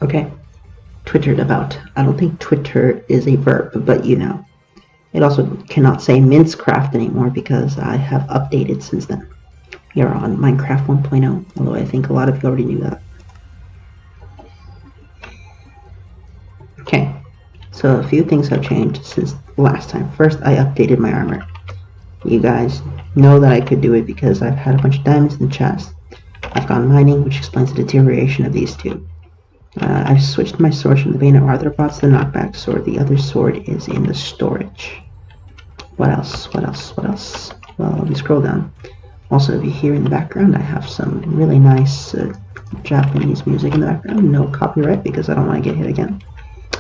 Okay, twittered about. I don't think Twitter is a verb, but you know. It also cannot say Minecraft anymore because I have updated since then. You're on Minecraft 1.0, although I think a lot of you already knew that. Okay, so a few things have changed since last time. First, I updated my armor. You guys know that I could do it because I've had a bunch of diamonds in the chest. I've gone mining, which explains the deterioration of these two. I've switched my sword from the Bane of Arthropods to the knockback sword. The other sword is in the storage. What else? Well, let me scroll down. Also, if you hear in the background, I have some really nice Japanese music in the background. No copyright because I don't want to get hit again.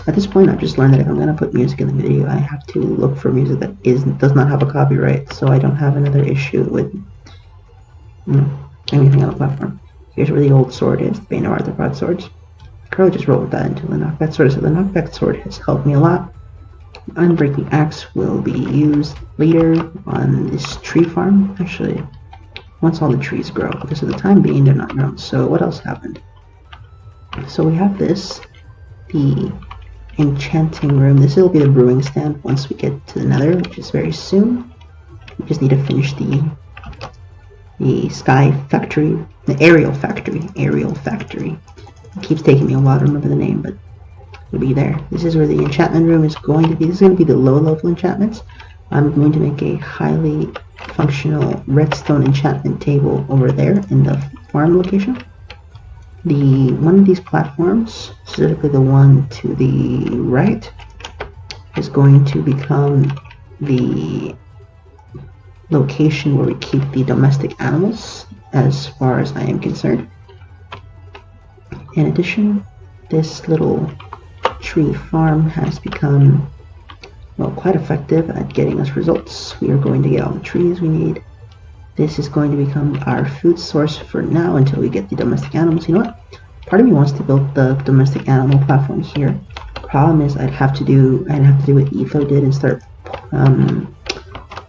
At this point, I've just learned that if I'm going to put music in the video, I have to look for music that does not have a copyright, so I don't have another issue with anything on the platform. Here's where the old sword is, the Bane of Arthropod swords. Curly just rolled that into the knockback sword, so the knockback sword has helped me a lot. Unbreaking axe will be used later on this tree farm, actually, once all the trees grow, because at the time being they're not grown. So what else happened? So we have this, the Enchanting Room. This will be the brewing stand once we get to the Nether, which is very soon. We just need to finish the sky factory, the aerial factory. It keeps taking me a while to remember the name, but it'll be there. This is where the enchantment room is going to be. This is going to be the low level enchantments. I'm going to make a highly functional redstone enchantment table over there in the farm location. One of these platforms, specifically the one to the right, is going to become the location where we keep the domestic animals, as far as I am concerned. In addition, this little tree farm has become, well, quite effective at getting us results. We are going to get all the trees we need. This is going to become our food source for now until we get the domestic animals. You know what? Part of me wants to build the domestic animal platform here. Problem is I'd have to do what Etho did and start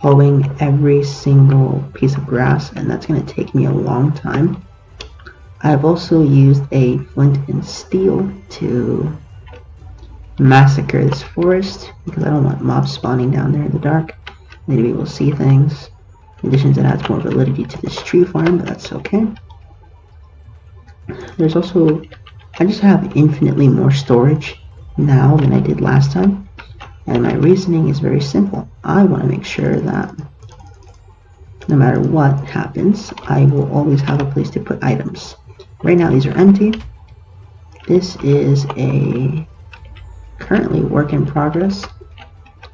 hoeing every single piece of grass, and that's going to take me a long time. I've also used a flint and steel to massacre this forest because I don't want mobs spawning down there in the dark. I need to be able to see things. In addition, it adds more validity to this tree farm, but that's okay. There's also, I just have infinitely more storage now than I did last time, and my reasoning is very simple. I want to make sure that no matter what happens, I will always have a place to put items. Right now these are empty. This is a currently work in progress.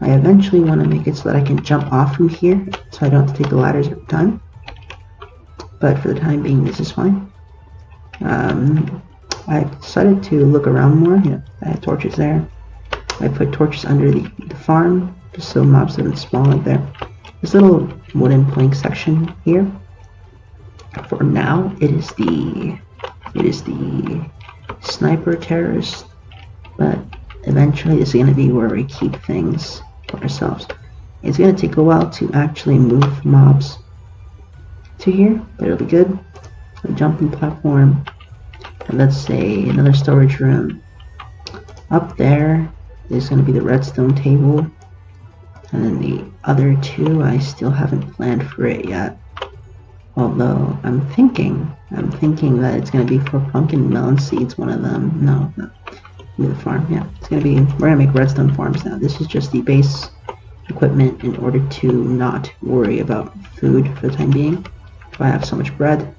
I eventually want to make it so that I can jump off from here, so I don't have to take the ladders every time. But for the time being, this is fine. I decided to look around more. Yeah, I have torches there. I put torches under the farm, just so mobs don't spawn like there. This little wooden plank section here. For now, it is the sniper terrorist, but eventually this is going to be where we keep things for ourselves. It's going to take a while to actually move mobs to here, but it'll be good. A jumping platform, and let's say another storage room. Up there is going to be the redstone table, and then the other two I still haven't planned for it yet. Although I'm thinking that it's going to be for pumpkin melon seeds. One of them, no, the farm. Yeah, it's going to be. We're going to make redstone farms now. This is just the base equipment in order to not worry about food for the time being. If I have so much bread.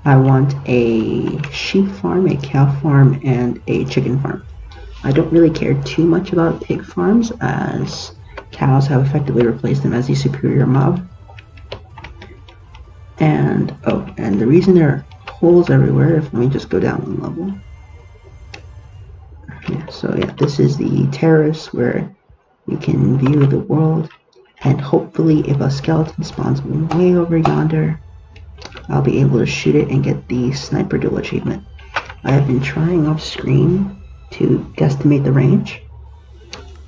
I want a sheep farm, a cow farm, and a chicken farm. I don't really care too much about pig farms, as cows have effectively replaced them as the superior mob. And the reason there are holes everywhere, let me just go down one level. Yeah, this is the terrace where you can view the world, and hopefully if a skeleton spawns way over yonder, I'll be able to shoot it and get the sniper duel achievement. I have been trying off screen to guesstimate the range,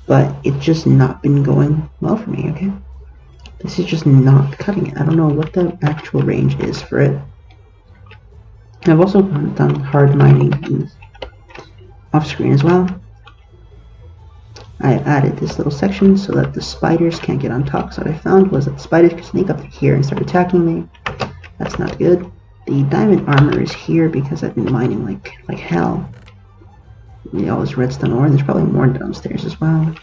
but it's just not been going well for me, okay? This is just not cutting it. I don't know what the actual range is for it. I've also done hard mining off screen as well. I added this little section so that the spiders can't get on top. So what I found was that the spiders could sneak up here and start attacking me. That's not good. The diamond armor is here because I've been mining like hell. All this redstone ore. There's probably more downstairs as well.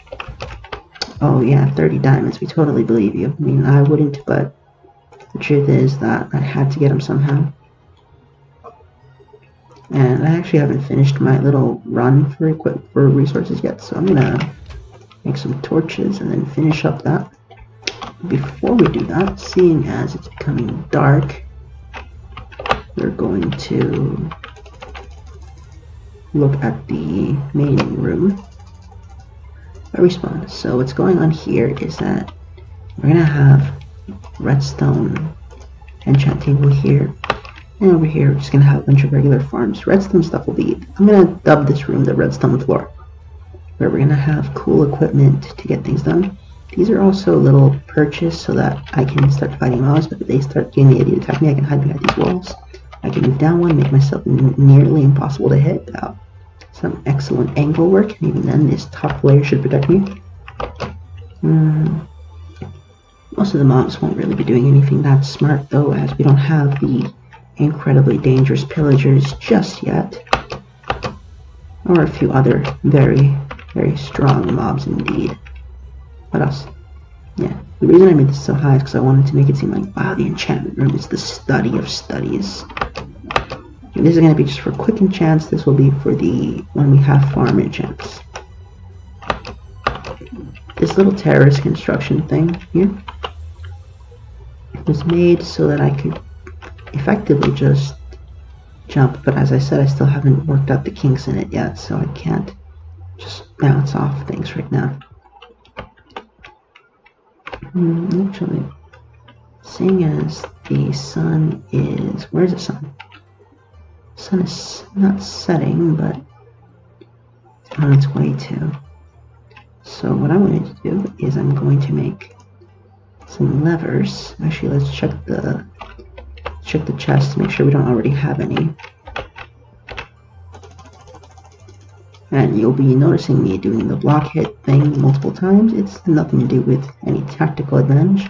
Oh yeah, 30 diamonds. We totally believe you. I mean, I wouldn't, but the truth is that I had to get them somehow. And I actually haven't finished my little run for resources yet, so I'm gonna make some torches and then finish up that. Before we do that, seeing as it's becoming dark, we're going to look at the main room. I respawn. So what's going on here is that we're gonna have redstone enchanting room here, and over here we're just gonna have a bunch of regular farms. Redstone stuff will be, I'm gonna dub this room the redstone floor, where we're gonna have cool equipment to get things done. These are also a little purchase so that I can start fighting mobs, but if they start getting the idea to attack me, I can hide behind these walls. I can move down one, make myself nearly impossible to hit without some excellent angle work, and even then this top layer should protect me. Most of the mobs won't really be doing anything that smart though, as we don't have the incredibly dangerous pillagers just yet. Or a few other very, very strong mobs indeed. What else? Yeah, the reason I made this so high is because I wanted to make it seem like, wow, the enchantment room is the study of studies. And this is going to be just for quick enchants. This will be for the when we have farm enchants. This little terrace construction thing here was made so that I could effectively just jump, but as I said, I still haven't worked out the kinks in it yet, so I can't just bounce off things right now. Actually, seeing as the sun is, where's the sun? The sun is not setting, but on its way to. So what I'm going to do is I'm going to make some levers. Actually, let's check the chest to make sure we don't already have any. And you'll be noticing me doing the block hit thing multiple times. It's nothing to do with any tactical advantage.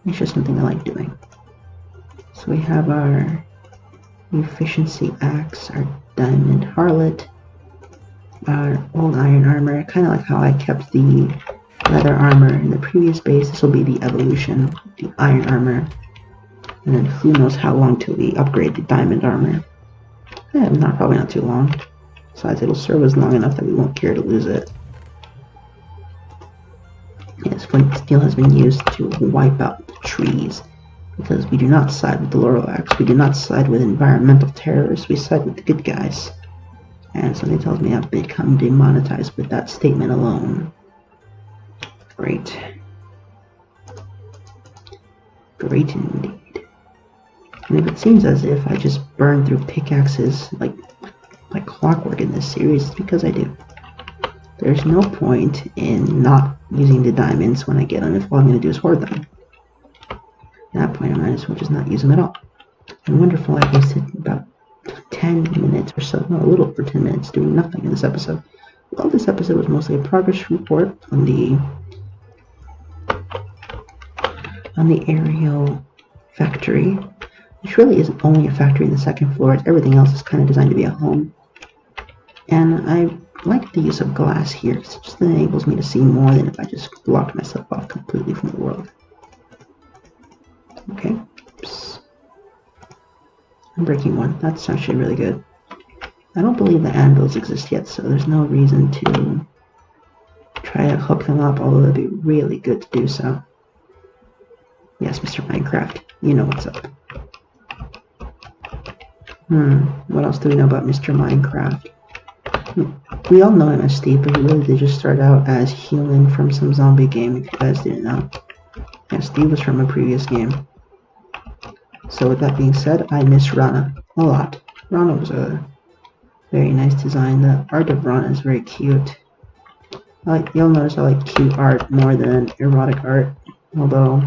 It's just something I like doing. So we have our efficiency axe, our diamond harlot, our old iron armor. Kind of like how I kept the leather armor in the previous base. This will be the evolution, the iron armor. And then who knows how long till we upgrade the diamond armor. Probably not too long. Besides, it'll serve us long enough that we won't care to lose it. Yes, flint steel has been used to wipe out the trees, because we do not side with the Lorax. We do not side with environmental terrorists. We side with the good guys. And something tells me I've become demonetized with that statement alone. Great. Great indeed. And if it seems as if I just burn through pickaxes like clockwork in this series, it's because I do. There's no point in not using the diamonds when I get them if all I'm going to do is hoard them. At that point, I might as well just not use them at all. And wonderful, I wasted about 10 minutes or so, no, a little over 10 minutes doing nothing in this episode. Well, this episode was mostly a progress report on the aerial factory, which really isn't only a factory in the second floor. Everything else is kind of designed to be a home. And I like the use of glass here because it just enables me to see more than if I just blocked myself off completely from the world. Okay. Oops. I'm breaking one. That's actually really good. I don't believe the anvils exist yet, so there's no reason to try to hook them up, although it'd be really good to do so. Yes, Mr. Minecraft, you know what's up. What else do we know about Mr. Minecraft? We all know him as Steve, but he really did just start out as human from some zombie game, if you guys didn't know. Yeah, Steve was from a previous game. So with that being said, I miss Rana a lot. Rana was a very nice design. The art of Rana is very cute. You'll notice I like cute art more than erotic art, although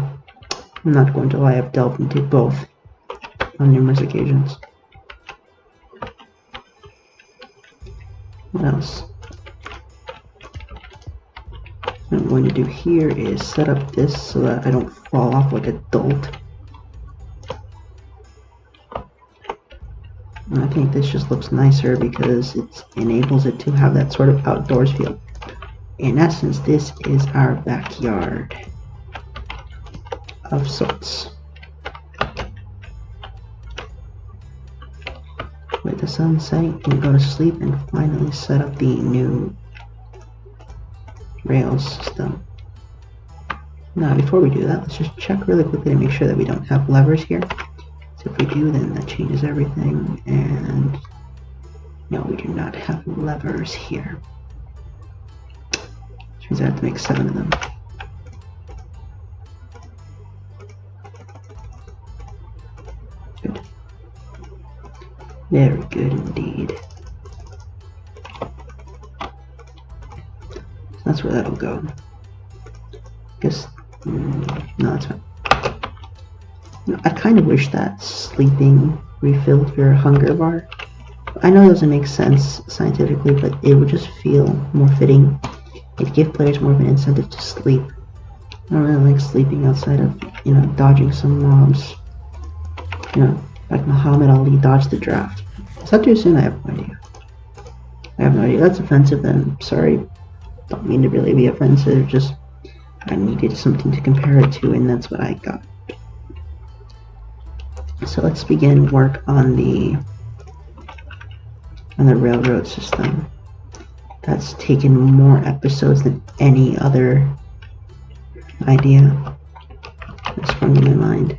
I'm not going to lie, I've delved into both on numerous occasions. What else? What I'm going to do here is set up this so that I don't fall off like a dolt. And I think this just looks nicer because it enables it to have that sort of outdoors feel. In essence, this is our backyard of sorts. With the sun setting, we go to sleep and finally set up the new rails system. Now, before we do that, let's just check really quickly to make sure that we don't have levers here. So if we do, then that changes everything. And no, we do not have levers here. Which means I have to make 7 of them. Good. Very good indeed. So that's where that'll go. Guess, no, that's fine. I kind of wish that sleeping refilled your hunger bar. I know it doesn't make sense scientifically, but it would just feel more fitting. It'd give players more of an incentive to sleep. I don't really like sleeping outside of, dodging some mobs. Like Muhammad Ali dodged the draft. Is that too soon? I have no idea. I have no idea. That's offensive then. Sorry. Don't mean to really be offensive. Just, I needed something to compare it to, and that's what I got. So let's begin work on the railroad system. That's taken more episodes than any other idea that sprung to my mind.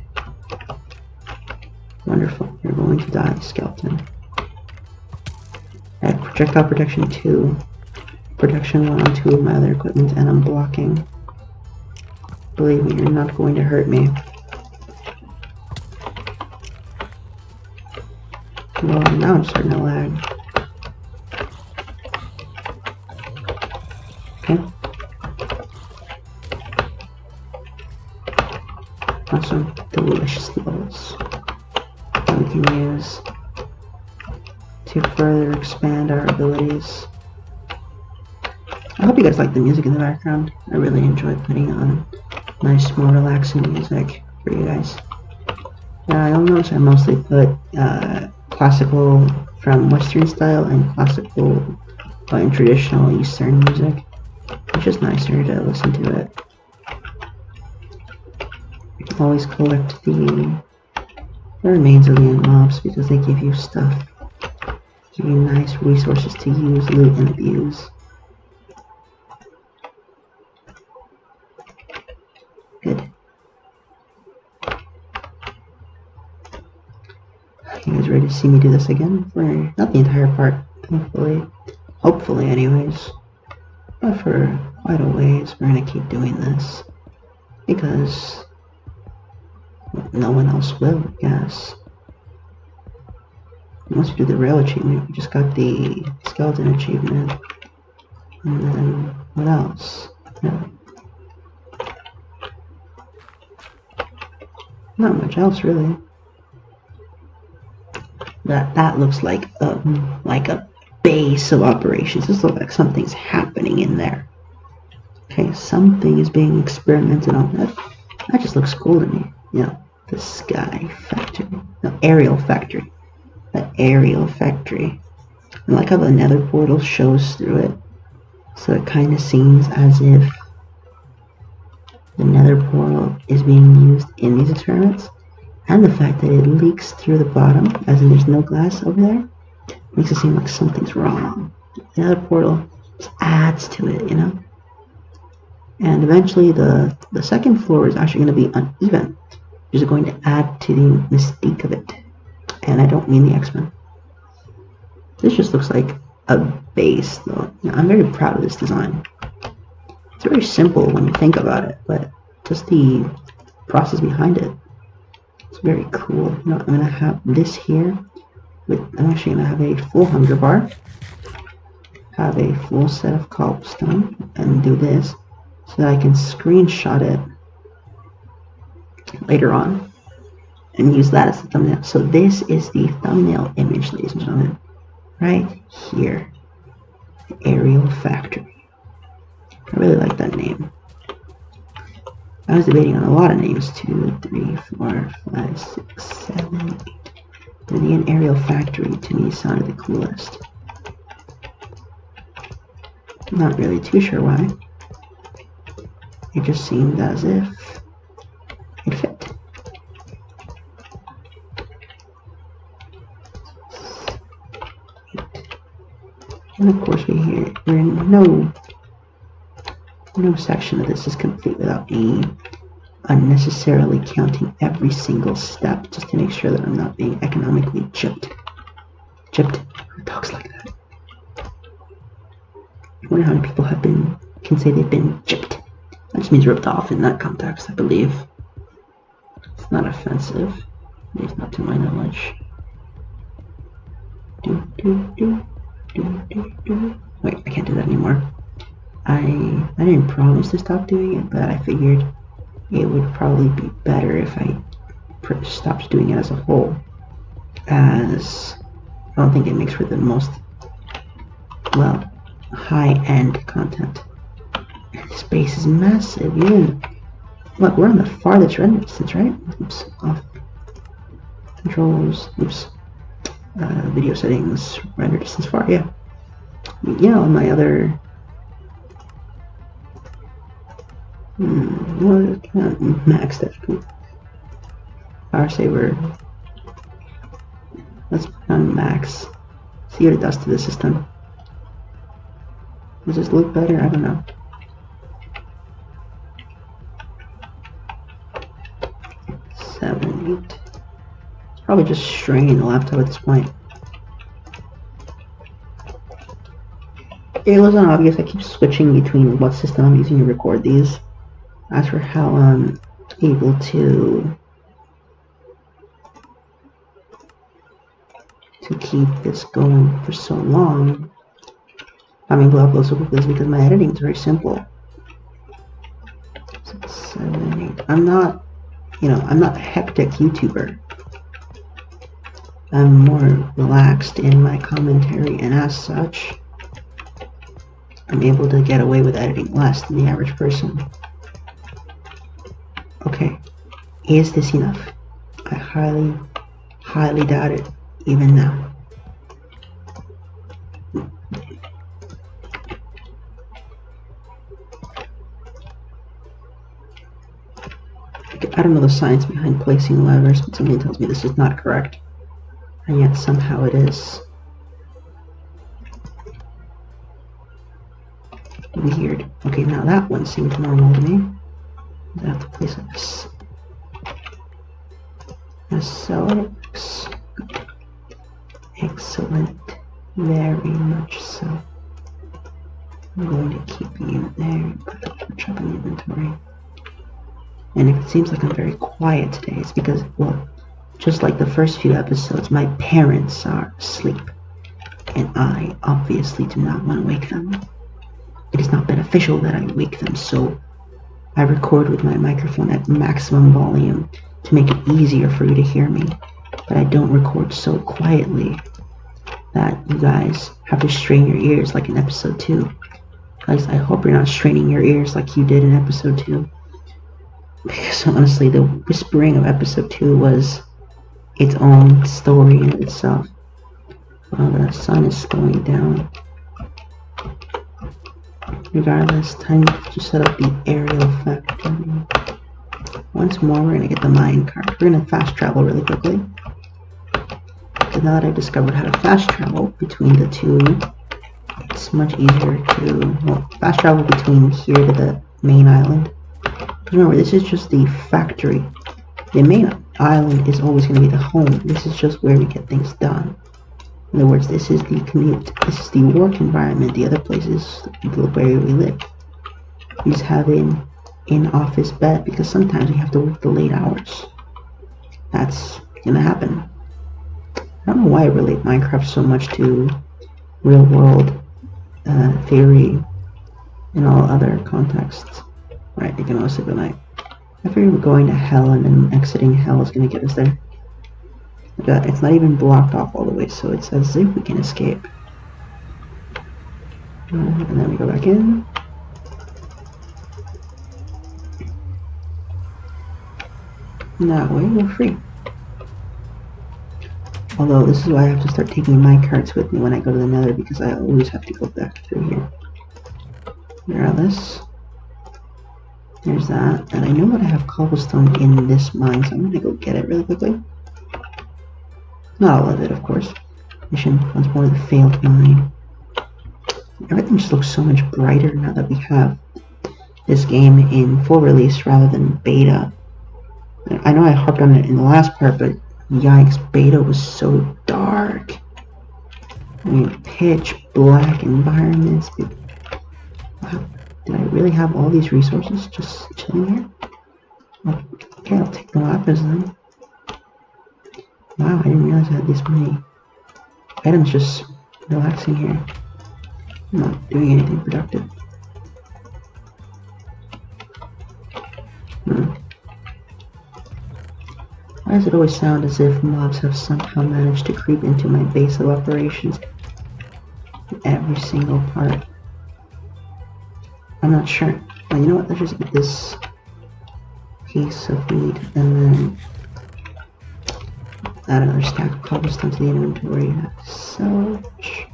Wonderful. You're going to die, skeleton. I have projectile protection 2, protection 1 on 2 of my other equipment, and I'm blocking. Believe me, you're not going to hurt me. Well, now I'm starting to lag. Okay. Awesome. Delicious levels that we can use to further expand our abilities. I hope you guys like the music in the background. I really enjoy putting on nice, more relaxing music for you guys. You'll notice I mostly put classical from Western style and classical and traditional Eastern music. It's just nicer to listen to it. You can always collect the remains of the mobs because they give you stuff. Give you nice resources to use, loot, and abuse. Good. You guys ready to see me do this again? For not the entire part, thankfully. Hopefully, anyways. But for quite a ways, we're gonna keep doing this. Because no one else will, I guess. Once we do the rail achievement, we just got the skeleton achievement. And then, what else? No. Not much else, really. That looks like a base of operations. This looks like something's happening in there. Okay, something is being experimented on. That just looks cool to me. The sky factory. No, aerial factory. The aerial factory. I like how the nether portal shows through it. So it kind of seems as if the nether portal is being used in these experiments. And the fact that it leaks through the bottom, as in there's no glass over there, makes it seem like something's wrong. The nether portal just adds to it, And eventually the second floor is actually going to be uneven, which is going to add to the mystique of it. And I don't mean the X-Men. This just looks like a base, though. I'm very proud of this design. It's very simple when you think about it, but just the process behind it. It's very cool. I'm going to have this here. I'm actually going to have a full hunger bar. Have a full set of cobblestone. And do this so that I can screenshot it later on. And use that as the thumbnail. So this is the thumbnail image, ladies and gentlemen. Right here. Aerial Factory. I really like that name. I was debating on a lot of names. 2, 3, 4, 5, 6, 7, 8. And the Aerial Factory to me sounded the coolest. Not really too sure why. It just seemed as if it fit. And of course we're in no section of this is complete without me unnecessarily counting every single step just to make sure that I'm not being economically gypped. Who talks like that? I wonder how many people can say they've been gypped. That just means ripped off in that context, I believe. It's not offensive, at least not to my knowledge. Wait, I can't do that anymore. I didn't promise to stop doing it, but I figured it would probably be better if I stopped doing it as a whole, as I don't think it makes for the most, well, high-end content. And this base is massive. Look, we're on the farthest render distance, right? Oops, off. Controls, oops. Video settings, render distance far, yeah. Yeah, on my other... well, it's not maxed out. Power saver. Let's put on max. See what it does to the system. Does this look better? I don't know. Seven, 8. It's probably just straining the laptop at this point. It wasn't obvious. I keep switching between what system I'm using to record these. As for how I'm able to keep this going for so long, I'm able to upload so quickly, is because my editing is very simple. 6, 7, 8. I'm not a hectic YouTuber. I'm more relaxed in my commentary, and as such, I'm able to get away with editing less than the average person. Okay, is this enough? I highly, highly doubt it, even now. I don't know the science behind placing levers, but something tells me this is not correct. And yet somehow it is. Weird. Okay, now that one seemed normal to me. I have to place this. So it works. Excellent. Very much so. I'm going to keep you there and put the torch up in the inventory. And if it seems like I'm very quiet today, it's because, well, just like the first few episodes, my parents are asleep. And I obviously do not want to wake them. It is not beneficial that I wake them, so I record with my microphone at maximum volume to make it easier for you to hear me. But I don't record so quietly that you guys have to strain your ears like in episode 2. Guys, I hope you're not straining your ears like you did in episode 2. Because honestly, the whispering of episode 2 was its own story in itself. Well, the sun is slowing down. Regardless, time to set up the aerial factory. Once more, we're going to get the minecart. We're going to fast travel really quickly. So now that I've discovered how to fast travel between the two, it's much easier to, well, fast travel between here to the main island. Remember, this is just the factory. The main island is always going to be the home. This is just where we get things done. In other words, this is the commute. This is the work environment. The other place is where we live. We just have an in-office bed because sometimes we have to work the late hours. That's going to happen. I don't know why I relate Minecraft so much to real-world theory and all other contexts. Right, you can all sleep at night. I figured going to hell and then exiting hell is going to get us there. But it's not even blocked off all the way, so it's as if we can escape. And then we go back in. That way we're free. Although this is why I have to start taking my cards with me when I go to the Nether, because I always have to go back through here. Grab this. There's that. And I know that I have cobblestone in this mine, so I'm gonna go get it really quickly. Not all of it, of course. Mission once more, the failed mine. Everything just looks so much brighter now that we have this game in full release rather than beta. I know I harped on it in the last part, but yikes, beta was so dark. I mean, pitch black environments. Wow. Did I really have all these resources just chilling here? Oh, okay, I'll take the lapis then. Wow, I didn't realize I had this many items just relaxing here. I'm not doing anything productive. Why does it always sound as if mobs have somehow managed to creep into my base of operations in every single part? I'm not sure. Well, you know what? Let's just get this piece of wheat and then add another stack of cobblestone to the inventory. Such.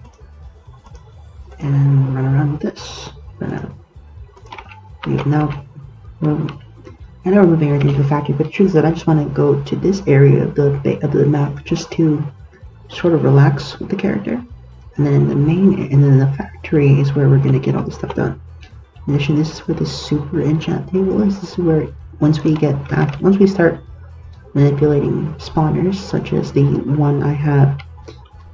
And run around with this for now. I know we're moving everything to the factory, but the truth is that I just want to go to this area of the map just to sort of relax with the character. And then the factory is where we're going to get all the stuff done. In addition, this is where the super enchant table is. This is where once we start manipulating spawners, such as the one I have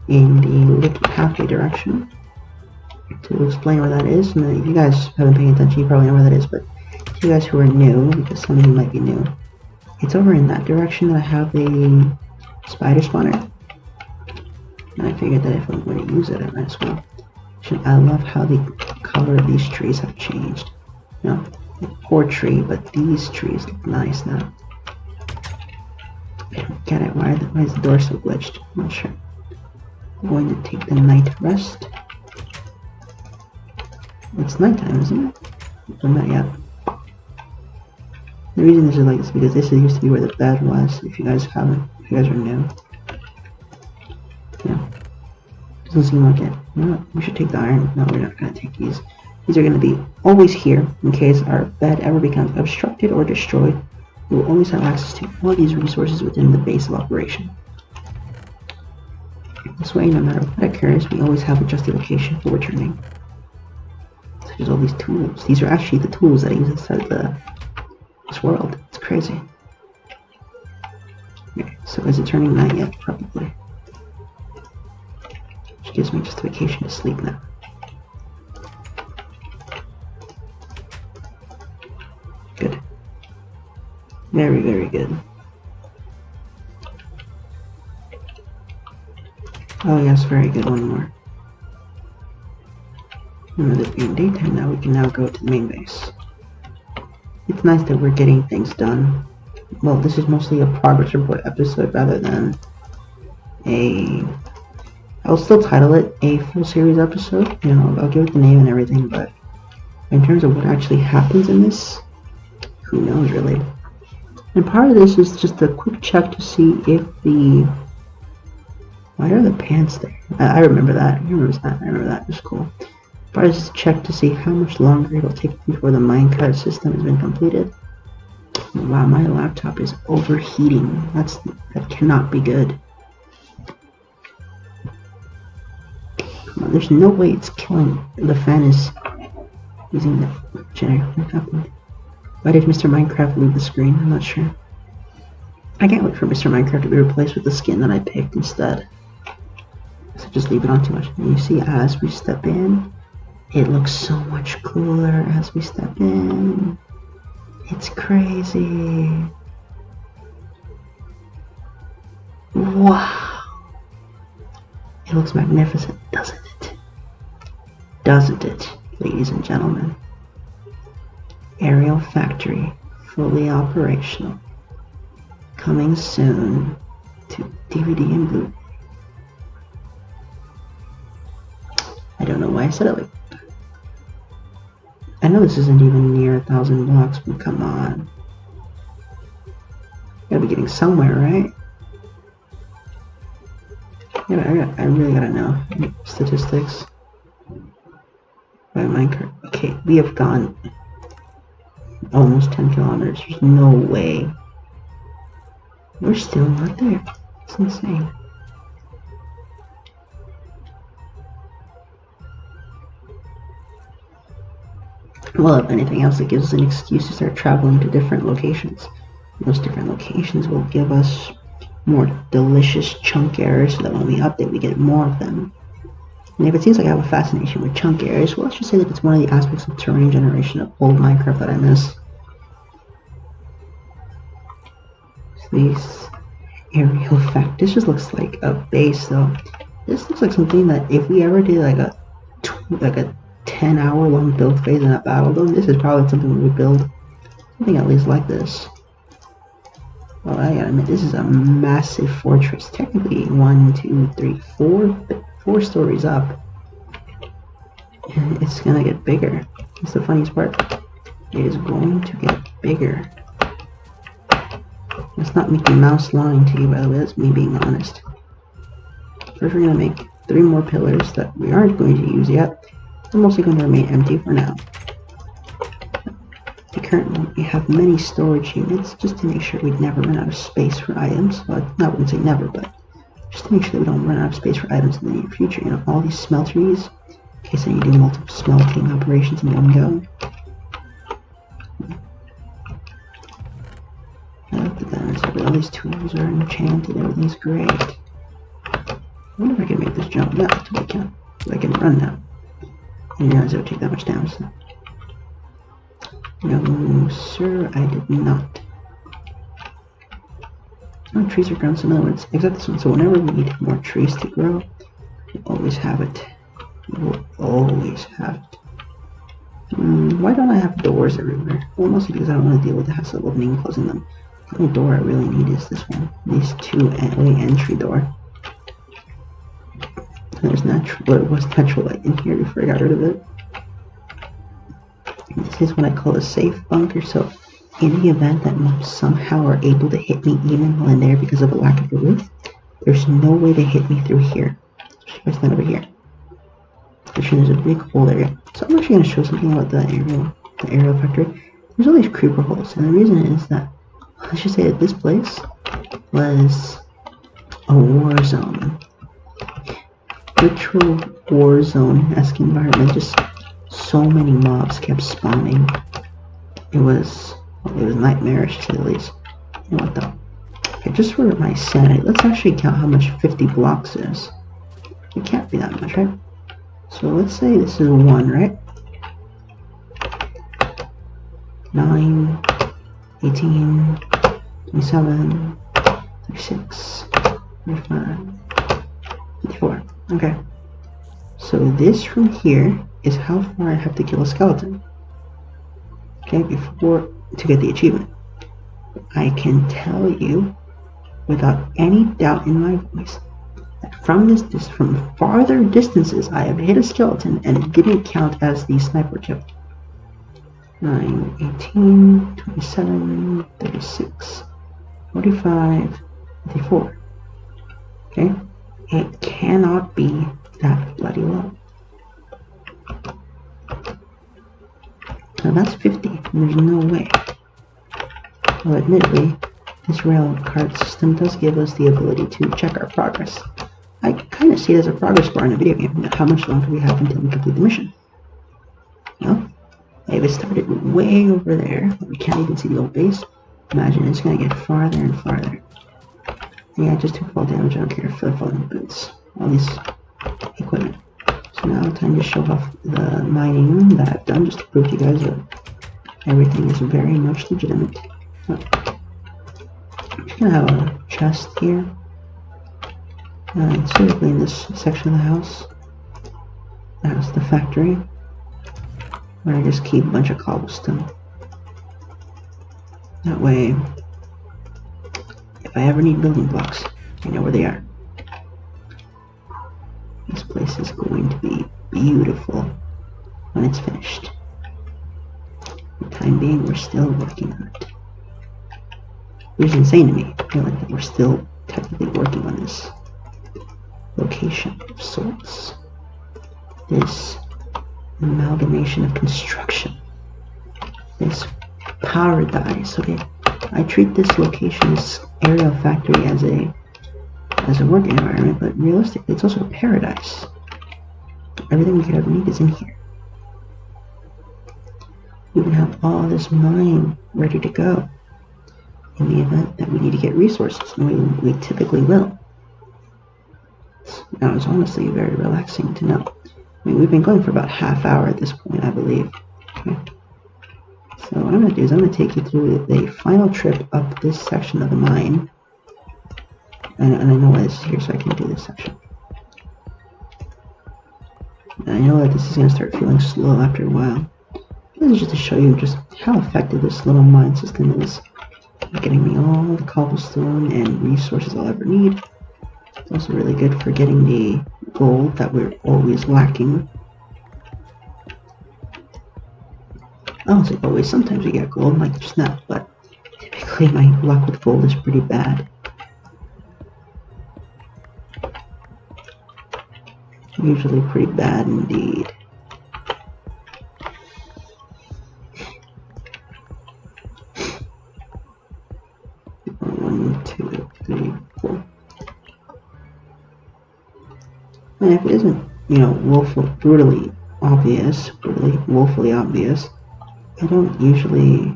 in the little pathway direction. To explain where that is, and if you guys haven't paid attention, you probably know where that is, but to you guys who are new, because some of you might be new, it's over in that direction that I have a spider spawner. And I figured that if I'm going to use it, I might as well. I love how the color of these trees have changed. You know, poor tree, but these trees look nice now. I don't get it. Why is the door so glitched? I'm not sure. I'm going to take the night rest. It's nighttime, isn't it? Not yet. The reason this is like this is because this used to be where the bed was. If you guys are new. Yeah. Doesn't seem like it. You know what? We should take the iron. No, we're not going to take these. These are going to be always here in case our bed ever becomes obstructed or destroyed. We will always have access to all these resources within the base of operation. This way, no matter what occurs, we always have a justification for returning. Such as all these tools. These are actually the tools that I use inside this world. It's crazy. Okay, so is it turning night yet? Probably. Which gives me justification to sleep now. Good. Very, very good. Oh yes, very good. One more. And with it being daytime now, we can now go to the main base. It's nice that we're getting things done. Well, this is mostly a progress report episode rather than I'll still title it a full series episode. You know, I'll give it the name and everything, but in terms of what actually happens in this, who knows really. And part of this is just a quick check to see if why are the pants there? I remember that. I remember that. It was cool. Part of this is a check to see how much longer it'll take before the minecart system has been completed. Wow, my laptop is overheating. That cannot be good. Come on, there's no way it's killing. The fan is using the generator. What happened? Why did Mr. Minecraft leave the screen? I'm not sure. I can't wait for Mr. Minecraft to be replaced with the skin that I picked instead. So just leave it on too much. And you see, as we step in, it looks so much cooler as we step in. It's crazy. Wow. It looks magnificent, doesn't it? Doesn't it, ladies and gentlemen? Aerial factory, fully operational. Coming soon to DVD and Blu-ray. I don't know why I said it like that. I know this isn't even near 1,000 blocks, but come on. Gotta be getting somewhere, right? Yeah, I really gotta know statistics by Minecraft. Okay, we have gone almost 10 kilometers. There's no way. We're still not there. It's insane. Well, if anything else, it gives us an excuse to start traveling to different locations. Those different locations will give us more delicious chunk areas so that when we update, we get more of them. And if it seems like I have a fascination with chunk areas, well, let's just say that it's one of the aspects of terrain generation of old Minecraft that I miss. These aerial effect. This just looks like a base, though. This looks like something that if we ever did like a 10-hour long build phase in a battle, though, this is probably something we would build. Something at least like this. Well, I gotta admit, this is a massive fortress. Technically, 1, 2, 3, 4 stories up. And it's gonna get bigger. That's the funniest part. It is going to get bigger. That's not Mickey Mouse lying to you, by the way. That's me being honest. First, we're gonna make 3 more pillars that we aren't going to use yet. They're mostly going to remain empty for now. Currently, we have many storage units just to make sure we never run out of space for items. Well, I wouldn't say never, but just to make sure that we don't run out of space for items in the near future. You know, all these smelteries, in case I need to do multiple smelting operations in one go. I looked at that and said, all these tools are enchanted, everything's great. I wonder if I can make this jump. No, I can't. So I can run now. I didn't realize it would take that much damage. So. No, sir, I did not. Oh, trees are grown, so in other words, except this one. So whenever we need more trees to grow, we always have it. We will always have it. Why don't I have doors everywhere? Well, mostly because I don't want to deal with the hassle of opening and closing them. The only door I really need is this one. These 2-way entry door. There's natural, well, it was natural light in here before I got rid of it. This is what I call a safe bunker, so in the event that mobs somehow are able to hit me even while in there because of a lack of a roof, there's no way they hit me through here. Especially if I stand over here. There's a big hole there. So I'm actually going to show something about the aerial factory. There's all these creeper holes, and the reason is that, let's just say that this place was a war zone. Literal war zone-esque environment, just so many mobs kept spawning. It was nightmarish, to say the least. You know what though? Okay, just for my sanity, let's actually count how much 50 blocks is. It can't be that much, right? So let's say this is 1, right? 9, 18, 27, 36, 35, 54. Okay. So this from here is how far I have to kill a skeleton. Okay, to get the achievement. I can tell you without any doubt in my voice that from farther distances I have hit a skeleton and it didn't count as the sniper kill. 9, 18, 27, 36, 45, 54. Okay? It cannot be that bloody low. Now that's 50. There's no way. Well, admittedly, this rail card system does give us the ability to check our progress. I kind of see it as a progress bar in a video game. How much longer we have until we complete the mission? Well, if it started way over there, we can't even see the old base. Imagine it's going to get farther and farther. Yeah, I just took fall damage. I don't care if I fall in boots. All these equipment. So now time to show off the mining that I've done, just to prove to you guys that everything is very much legitimate. So, I'm just gonna have a chest here. Specifically in this section of the house. That's the factory. Where I just keep a bunch of cobblestone. That way, if I ever need building blocks, I know where they are. This place is going to be beautiful when it's finished. For the time being, we're still working on it. Which is insane to me. I feel like we're still technically working on this location of sorts. This amalgamation of construction. This paradise. Okay, I treat this location, this aerial factory, as a work environment, but realistically, it's also a paradise. Everything we could ever need is in here. We even have all this mine ready to go in the event that we need to get resources, and we typically will. Now, it's honestly very relaxing to know. I mean, we've been going for about half hour at this point, I believe. Okay. So what I'm going to do is I'm going to take you through the final trip up this section of the mine. And I know why this is here, so I can do this section. And I know that this is going to start feeling slow after a while. This is just to show you just how effective this little mine system is. Getting me all the cobblestone and resources I'll ever need. It's also really good for getting the gold that we're always lacking. I don't say always, sometimes we get gold, like just now, but typically my luck with gold is pretty bad. Usually pretty bad indeed. And if it isn't, woefully obvious, I don't usually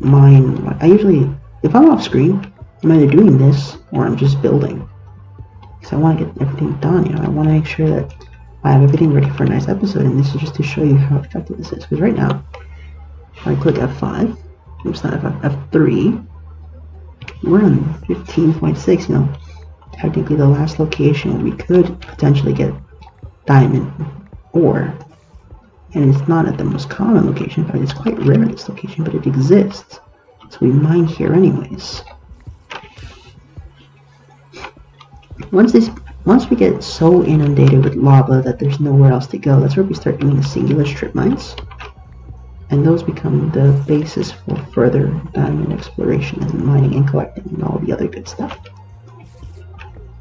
mind. If I'm off screen, I'm either doing this or I'm just building. Because I want to get everything done, I want to make sure that I have everything ready for a nice episode, and this is just to show you how effective this is. Because right now, if I click F5, oops, not F3, we're on 15.6, technically the last location we could potentially get diamond ore, and it's not at the most common location. In fact, it's quite rare at this location, but it exists, so we mine here anyways. Once we get so inundated with lava that there's nowhere else to go, that's where we start doing the singular strip mines, and those become the basis for further diamond exploration and mining and collecting and all the other good stuff.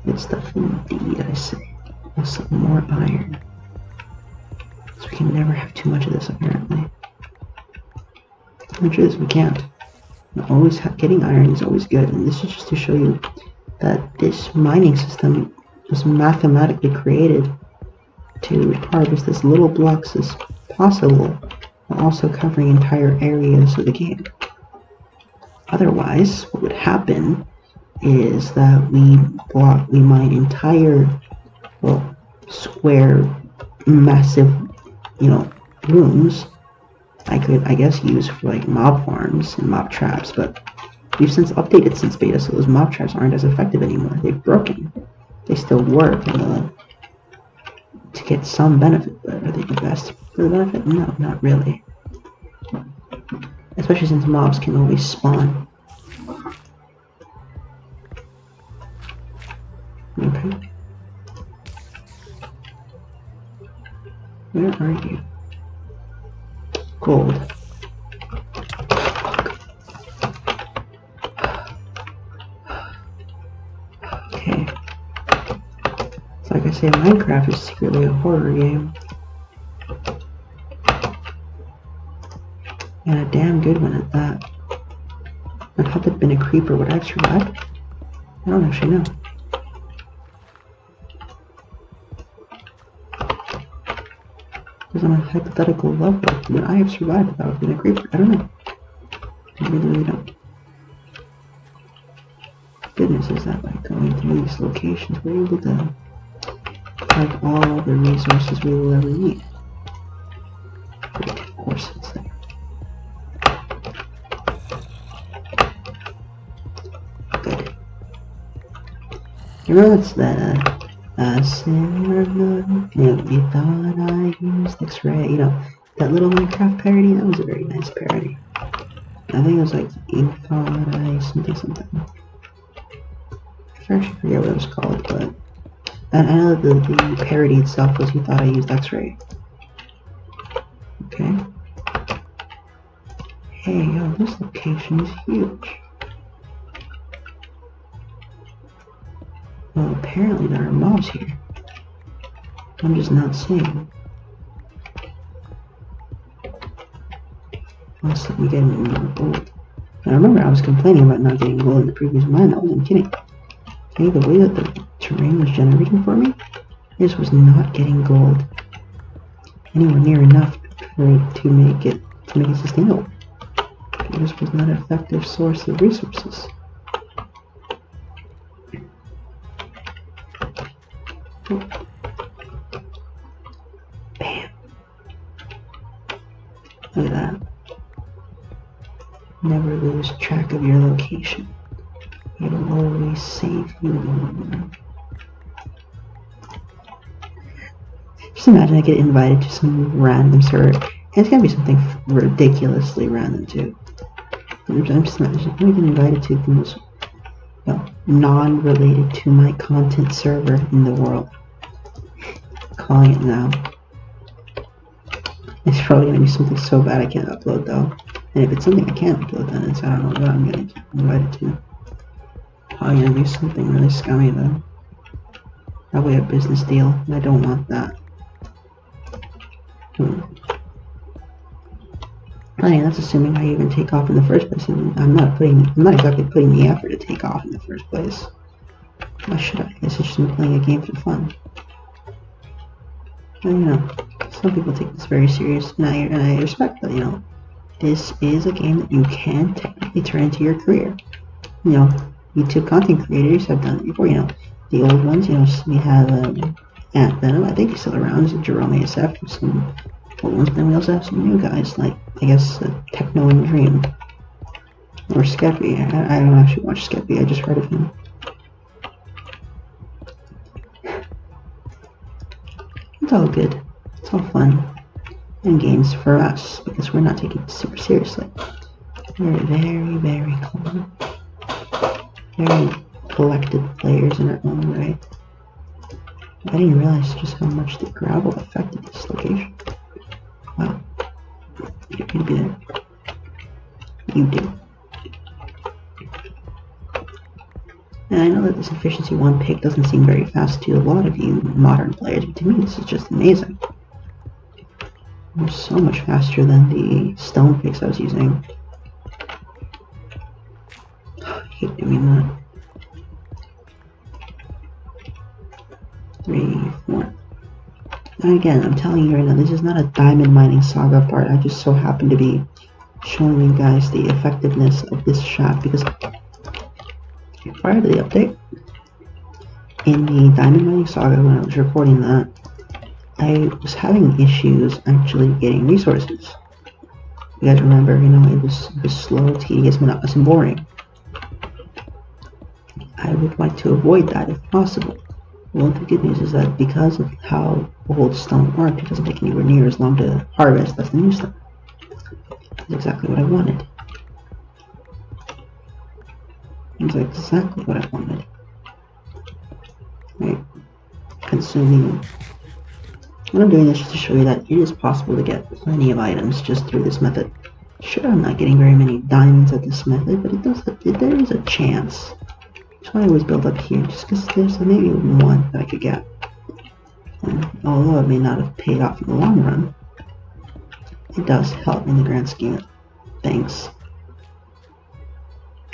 Good stuff indeed, I say. Also, more iron. So we can never have too much of this, apparently. The truth is, we can't. Getting iron is always good, and this is just to show you that this mining system was mathematically created to harvest as little blocks as possible, while also covering entire areas of the game. Otherwise, what would happen is that we mine entire, square, massive, rooms I could, I guess, use for like mob farms and mob traps, but we've since updated since beta, so those mob traps aren't as effective anymore. They've broken. They still work to get some benefit, but are they the best for the benefit? No, not really. Especially since mobs can always spawn. Okay. Where are you? Gold. Okay. So like I say, Minecraft is secretly a horror game. And a damn good one at that. If had there been a creeper, would I have survived? I don't actually know. Because on a hypothetical level, would I have survived if I was in a creeper? I don't know. I really don't. Goodness is that by going through these locations, we're able to collect all the resources we will ever need. Great, of course it's there. Good. You know, it's that, you thought I used X-ray, that little Minecraft parody, that was a very nice parody. I think it was like, you thought I something. I actually forget what it was called, but I know that the parody itself was You Thought I Used X-ray. Okay. Hey, yo, this location is huge. Well, apparently there are mobs here. I'm just not seeing. Let's let me get any more gold. And I remember I was complaining about not getting gold in the previous mine. I wasn't kidding. Okay, the way that the terrain was generating for me, this was not getting gold anywhere near enough for it to make it sustainable. This was not an effective source of resources. Oh. Bam. Look at that. Never lose track of your location. It'll always save you. Just imagine I get invited to some random server. And it's gonna be something ridiculously random too. I'm just imagining I'm getting invited to the most non-related to my content server in the world. Calling it now. It's probably gonna be something so bad I can't upload though. And if it's something I can't upload, then it's I don't know what I'm getting invited to. Probably gonna be something really scummy though. Probably a business deal, and I don't want that. I mean, that's assuming I even take off in the first place, and I'm not exactly putting the effort to take off in the first place. Why should I? I guess it's just me playing a game for fun. And, you know, some people take this very serious, and I respect that, you know. This is a game that you can technically turn into your career. You know, YouTube content creators have done it before, you know. The old ones, you know, we have Ant Venom, I think he's still around, is Jerome ASF, some old ones, but then we also have some new guys, like, I guess, Techno and Dream. Or Skeppy. I don't actually watch Skeppy, I just heard of him. It's all good. It's all fun. And games for us, because we're not taking it super seriously. We're very, very calm. Very collected players in our own way. I didn't realize just how much the gravel affected this location. Wow. You can be there. You do. And I know that this efficiency 1 pick doesn't seem very fast to a lot of you modern players, but to me this is just amazing. It's so much faster than the stone picks I was using. I hate doing that. 3, 4. And again, I'm telling you right now, this is not a diamond mining saga part. I just so happen to be showing you guys the effectiveness of this shaft because prior to the update, in the diamond mining saga when I was recording that, I was having issues actually getting resources. You guys remember, you know, it was slow, tedious, monotonous, and boring. I would like to avoid that if possible. Well, the good news is that because of how old stone worked, it doesn't take anywhere near as long to harvest as the new stone. That's exactly what I wanted. It's exactly what I wanted. Right? Consuming. And I'm doing this just to show you that it is possible to get plenty of items just through this method. Sure, I'm not getting very many diamonds at this method, but there is a chance. That's why I always build up here, just because there's maybe one that I could get. And although it may not have paid off in the long run, it does help in the grand scheme of things.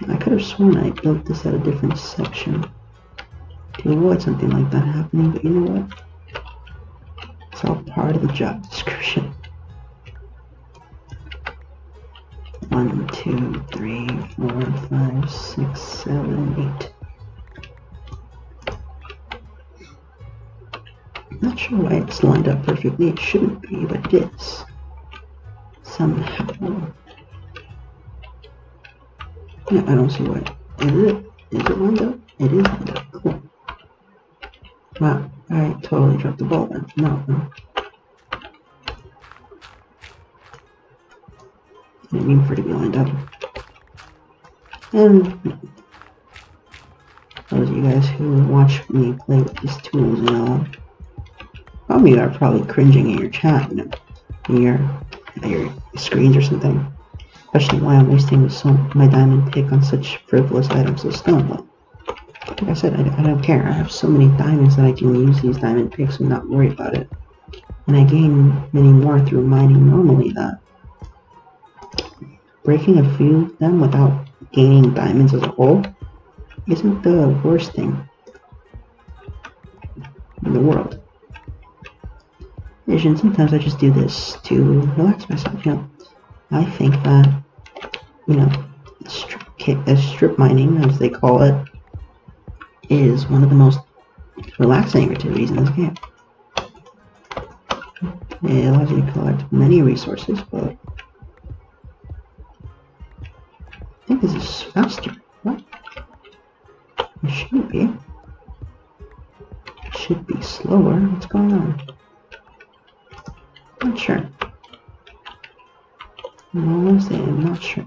I could have sworn I built this at a different section to avoid something like that happening, but you know what? It's all part of the job description. 1, 2, 3, 4, 5, 6, 7, 8. I'm not sure why it's lined up perfectly. It shouldn't be, but it is. Somehow. Yeah, I don't see why. Is it lined up? It is lined up. Cool. Wow, I totally dropped the ball then. No. I didn't mean for it to be lined up. And those of you guys who watch me play with these tools, you know, some of you are probably cringing in your chat, you know, in your screens or something. questioning why I'm wasting my diamond pick on such frivolous items as stone. But like I said, I don't care. I have so many diamonds that I can use these diamond picks and not worry about it. And I gain many more through mining normally that breaking a few of them without gaining diamonds as a whole isn't the worst thing in the world. And sometimes I just do this to relax myself, I think that, strip mining, as they call it, is one of the most relaxing activities in this game. It allows you to collect many resources, but I think this is faster. What? It shouldn't be. It should be slower. What's going on? Not sure. Honestly, I'm not sure.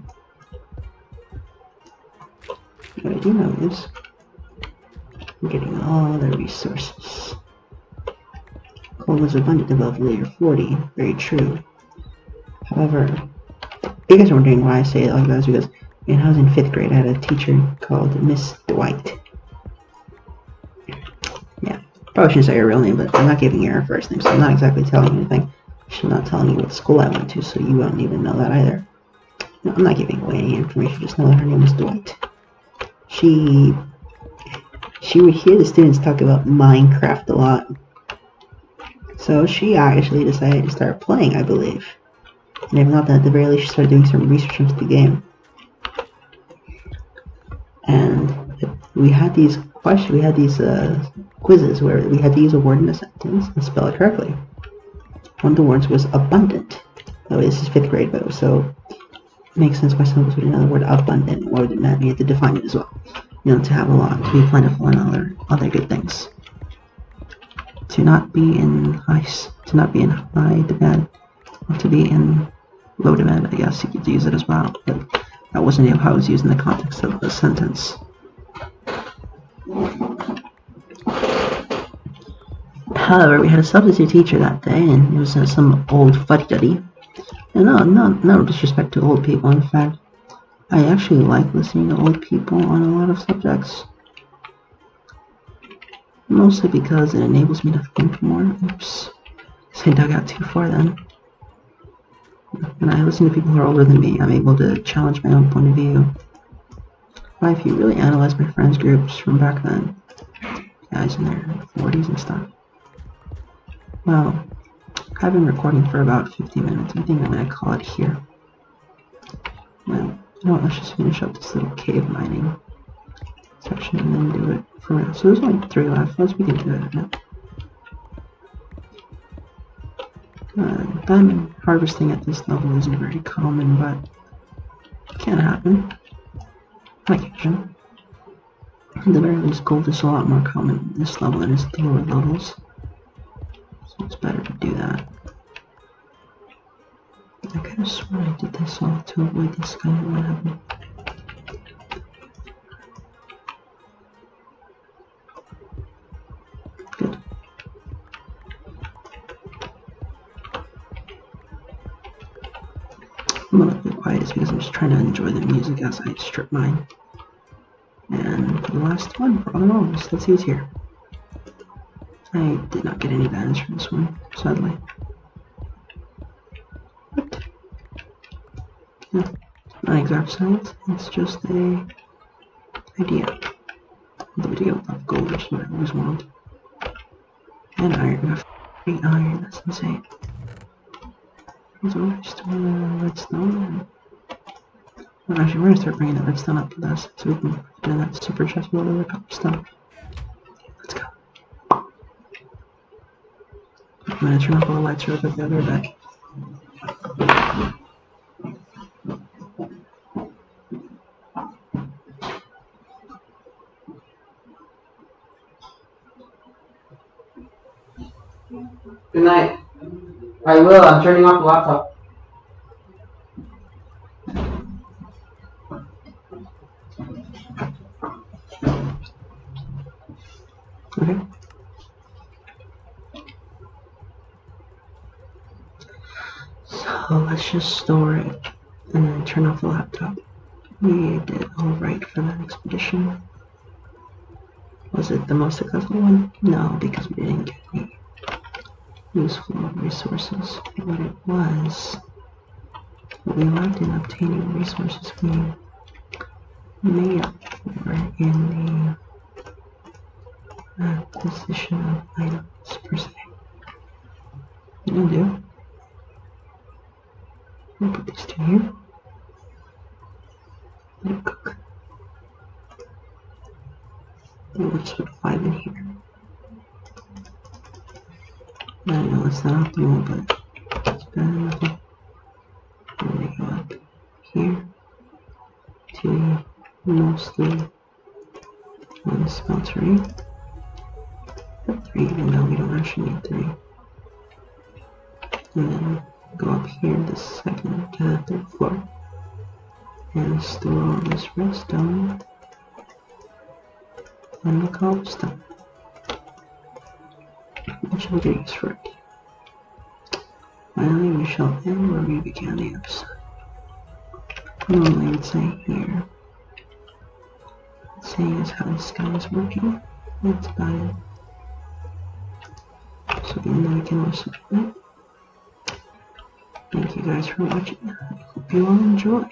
What I do know is I'm getting all the resources. Coal was abundant above layer 40, very true. However, you guys are wondering why I say it like that is because when I was in 5th grade, I had a teacher called Miss Dwight. Yeah, probably shouldn't say her real name, but I'm not giving you her first name, so I'm not exactly telling you anything. She's not telling you what school I went to, so you won't even know that either. No, I'm not giving away any information, just know that her name is Dwight. She would hear the students talk about Minecraft a lot. So she actually decided to start playing, I believe. And if not, then at the very least she started doing some research into the game. And we had these quizzes where we had to use a word in a sentence and spell it correctly. One of the words was abundant. Oh, this is 5th grade, but so it makes sense why some of us would know the word abundant, what it meant. We had to define it as well. To have a lot, to be plentiful, and other good things. To not be in high demand, or to be in low demand, I guess you could use it as well, but that wasn't how it was used in the context of the sentence. However, we had a substitute teacher that day, and it was some old fuddy-duddy. And no disrespect to old people, in fact, I actually like listening to old people on a lot of subjects. Mostly because it enables me to think more. Oops. I dug out too far then. When I listen to people who are older than me, I'm able to challenge my own point of view. But if you really analyze my friends groups from back then, guys in their 40s and stuff, well, I've been recording for about 50 minutes. I think I'm going to call it here. Well, let's just finish up this little cave mining section and then do it for real. So there's only 3 left. We can do it now. Diamond harvesting at this level isn't very common, but it can happen on occasion. At the very least, gold is a lot more common at this level than it is at the lower levels. So it's better to do that. I could have sworn I did this all to avoid this guy. What happened? Good. I'm a little bit quiet just because I'm just trying to enjoy the music as I strip mine. And for the last one, for all the moments, let's see what's here. I did not get any bans from this one, sadly. What? Yeah, not exact science, it's just a idea. Although we do get enough gold, which is what I always want. And iron, we have 3 iron, that's insane. So just redstone. Well, actually, we're gonna start bringing the redstone up with us so we can put in that super chest with all the copper stuff. Let's go. I'm gonna turn off all the lights real quick. I'll be right back. Good night. I will. I'm turning off the laptop. Okay. So let's just store it and then turn off the laptop. We did alright for that expedition. Was it the most successful one? No, because we didn't get any useful resources. What it was, we lacked in obtaining resources we made up for in the acquisition of items per se. Will do. I'll put these two here. Let it cook. And we'll just put 5 in here. I know it's not optimal, but it's better than nothing. And we go up here to mostly one smeltery. Put 3, even though we don't actually need 3. And then go up here, the second to the 3rd floor, and store all this redstone and the cobblestone, which will get used for it. Finally, we shall end where we began the episode. Normally, I would say here. Saying is how the sky is working. That's about it. So even though I can also do that. Thank you guys for watching. I hope you all enjoyed.